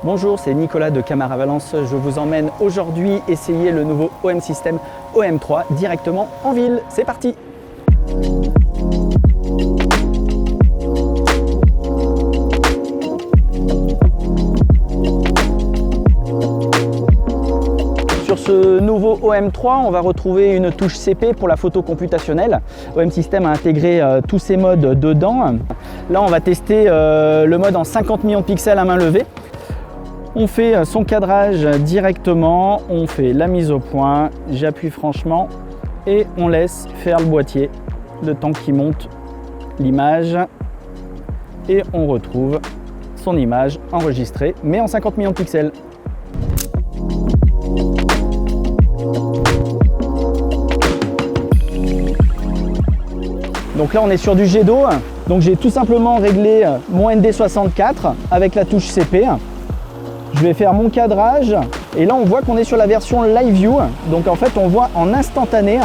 Bonjour, c'est Nicolas de Camara Valence. Je vous emmène aujourd'hui essayer le nouveau OM System OM3 directement en ville. C'est parti! Sur ce nouveau OM3, on va retrouver une touche CP pour la photo computationnelle. OM System a intégré tous ces modes dedans. Là, on va tester le mode en 50 millions de pixels à main levée. On fait son cadrage directement, on fait la mise au point, j'appuie franchement et on laisse faire le boîtier le temps qu'il monte l'image et on retrouve son image enregistrée mais en 50 millions de pixels. Donc là on est sur du jet d'eau, donc j'ai tout simplement réglé mon ND64 avec la touche CP. Je vais faire mon cadrage et là on voit qu'on est sur la version Live View, donc en fait on voit en instantané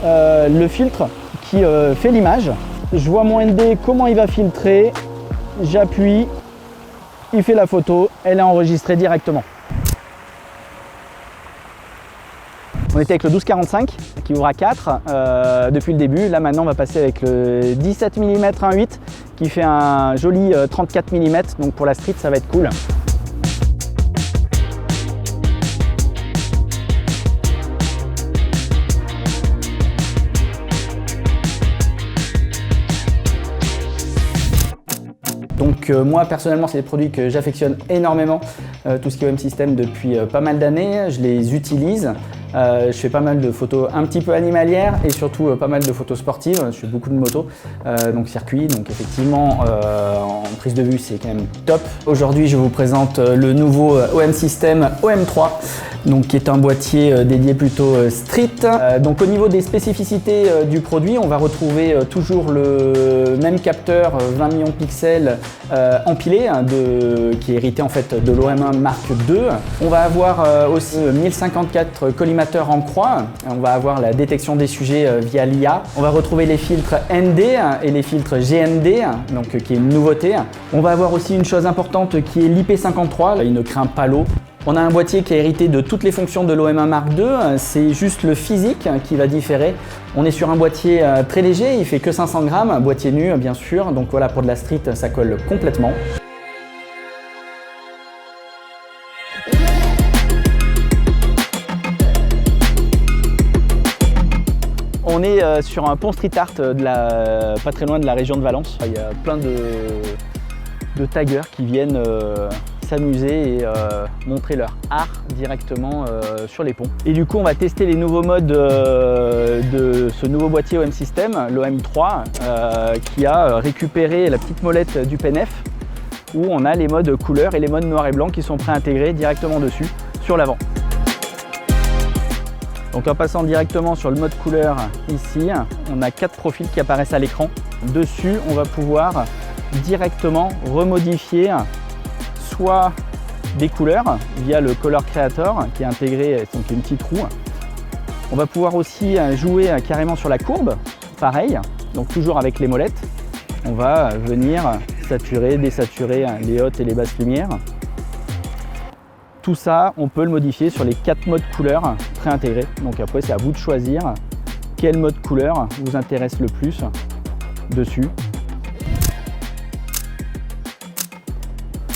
le filtre qui fait l'image. Je vois mon ND comment il va filtrer, j'appuie, il fait la photo, elle est enregistrée directement. On était avec le 12-45 qui ouvre à 4 depuis le début. Là maintenant on va passer avec le 17 mm 1.8 qui fait un joli 34 mm, donc pour la street ça va être cool. Donc moi personnellement c'est des produits que j'affectionne énormément, tout ce qui est OM System depuis pas mal d'années, je les utilise. Je fais pas mal de photos un petit peu animalières et surtout pas mal de photos sportives. Je fais beaucoup de motos, donc circuit, donc effectivement en prise de vue c'est quand même top. Aujourd'hui je vous présente le nouveau OM System OM3, donc qui est un boîtier dédié plutôt street. Donc au niveau des spécificités du produit, on va retrouver toujours le même capteur 20 millions de pixels empilé qui est hérité en fait de l'OM1 Mark II. On va avoir aussi 1054 collimateurs en croix. On va avoir la détection des sujets via l'IA. On va retrouver les filtres ND et les filtres GND, donc qui est une nouveauté. On va avoir aussi une chose importante qui est l'IP53. Il ne craint pas l'eau. On a un boîtier qui est hérité de toutes les fonctions de l'OM1 Mark II, c'est juste le physique qui va différer. On est sur un boîtier très léger, il fait que 500 grammes, boîtier nu bien sûr, donc voilà pour de la street ça colle complètement. On est sur un pont street art pas très loin de la région de Valence. Il y a plein de taggers qui viennent s'amuser et montrer leur art directement sur les ponts. Et du coup on va tester les nouveaux modes de ce nouveau boîtier OM System, l'OM3, qui a récupéré la petite molette du PNF où on a les modes couleur et les modes noir et blanc qui sont préintégrés directement dessus sur l'avant. Donc en passant directement sur le mode couleur ici, on a 4 profils qui apparaissent à l'écran. Dessus on va pouvoir directement remodifier soit des couleurs via le Color Creator qui est intégré, donc une petite roue. On va pouvoir aussi jouer carrément sur la courbe, pareil, donc toujours avec les molettes. On va venir saturer, désaturer les hautes et les basses lumières. Tout ça, on peut le modifier sur les 4 modes couleurs préintégrés. Donc après, c'est à vous de choisir quel mode couleur vous intéresse le plus dessus.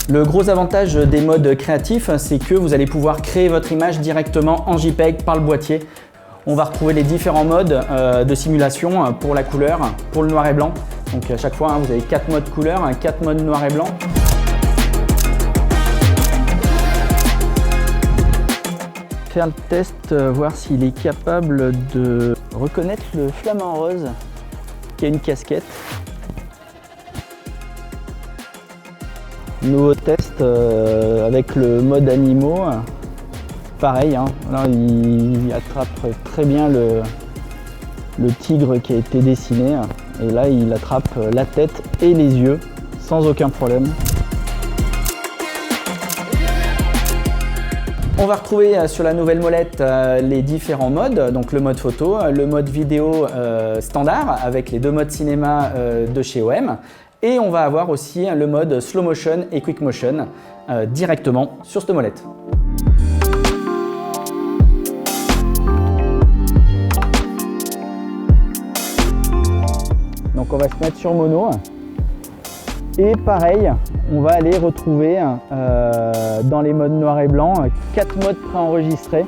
Le gros avantage des modes créatifs, c'est que vous allez pouvoir créer votre image directement en JPEG par le boîtier. On va retrouver les différents modes de simulation pour la couleur, pour le noir et blanc. Donc à chaque fois, vous avez 4 modes couleur, 4 modes noir et blanc. Faire le test, voir s'il est capable de reconnaître le flamant rose qui a une casquette. Nouveau test avec le mode animaux, pareil, hein, là il attrape très bien le tigre qui a été dessiné et là il attrape la tête et les yeux sans aucun problème. On va retrouver sur la nouvelle molette les différents modes, donc le mode photo, le mode vidéo standard avec les 2 modes cinéma de chez OM Et on va avoir aussi le mode slow motion et quick motion directement sur cette molette. Donc on va se mettre sur mono. Et pareil, on va aller retrouver dans les modes noir et blanc 4 modes préenregistrés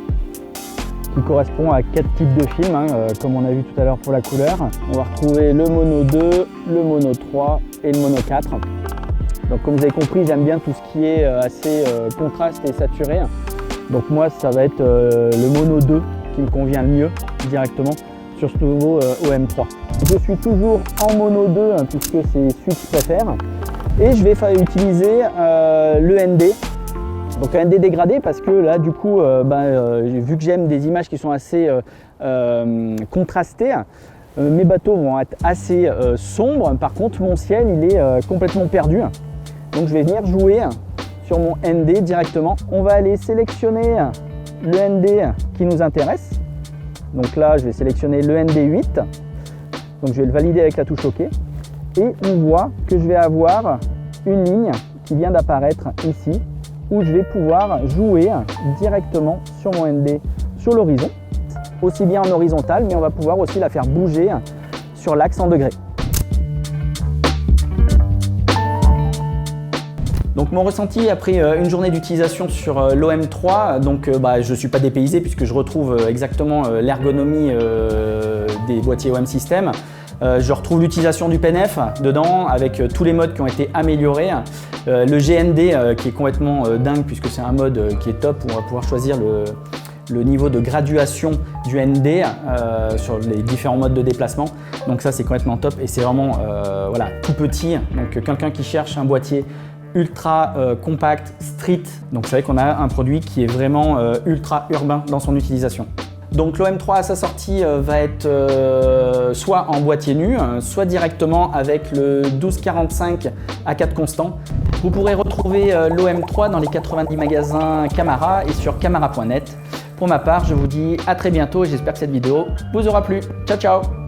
qui correspondent à 4 types de films, comme on a vu tout à l'heure pour la couleur. On va retrouver le mono 2, le mono 3 et le mono 4. Donc comme vous avez compris, j'aime bien tout ce qui est assez contraste et saturé. Donc moi, ça va être le mono 2 qui me convient le mieux directement sur ce nouveau OM3. Je suis toujours en mono 2 puisque c'est celui que je préfère. Et je vais utiliser le ND, donc un ND dégradé parce que là du coup, vu que j'aime des images qui sont assez contrastées, mes bateaux vont être assez sombres. Par contre, mon ciel il est complètement perdu. Donc je vais venir jouer sur mon ND directement. On va aller sélectionner le ND qui nous intéresse. Donc là, je vais sélectionner le ND8. Donc je vais le valider avec la touche OK. Et on voit que je vais avoir une ligne qui vient d'apparaître ici où je vais pouvoir jouer directement sur mon ND sur l'horizon, aussi bien en horizontal, mais on va pouvoir aussi la faire bouger sur l'axe en degrés. Donc mon ressenti après une journée d'utilisation sur l'OM3, donc je ne suis pas dépaysé puisque je retrouve exactement l'ergonomie des boîtiers OM System. Je retrouve l'utilisation du PNF dedans avec tous les modes qui ont été améliorés. Le GND qui est complètement dingue puisque c'est un mode qui est top où on va pouvoir choisir le niveau de graduation du ND sur les différents modes de déplacement. Donc ça c'est complètement top et c'est vraiment tout petit. Donc quelqu'un qui cherche un boîtier ultra compact, street, donc c'est vrai qu'on a un produit qui est vraiment ultra urbain dans son utilisation. Donc l'OM3 à sa sortie va être soit en boîtier nu, soit directement avec le 1245 à 4 constants. Vous pourrez retrouver l'OM3 dans les 90 magasins Camara et sur camara.net. Pour ma part, je vous dis à très bientôt et j'espère que cette vidéo vous aura plu. Ciao ciao!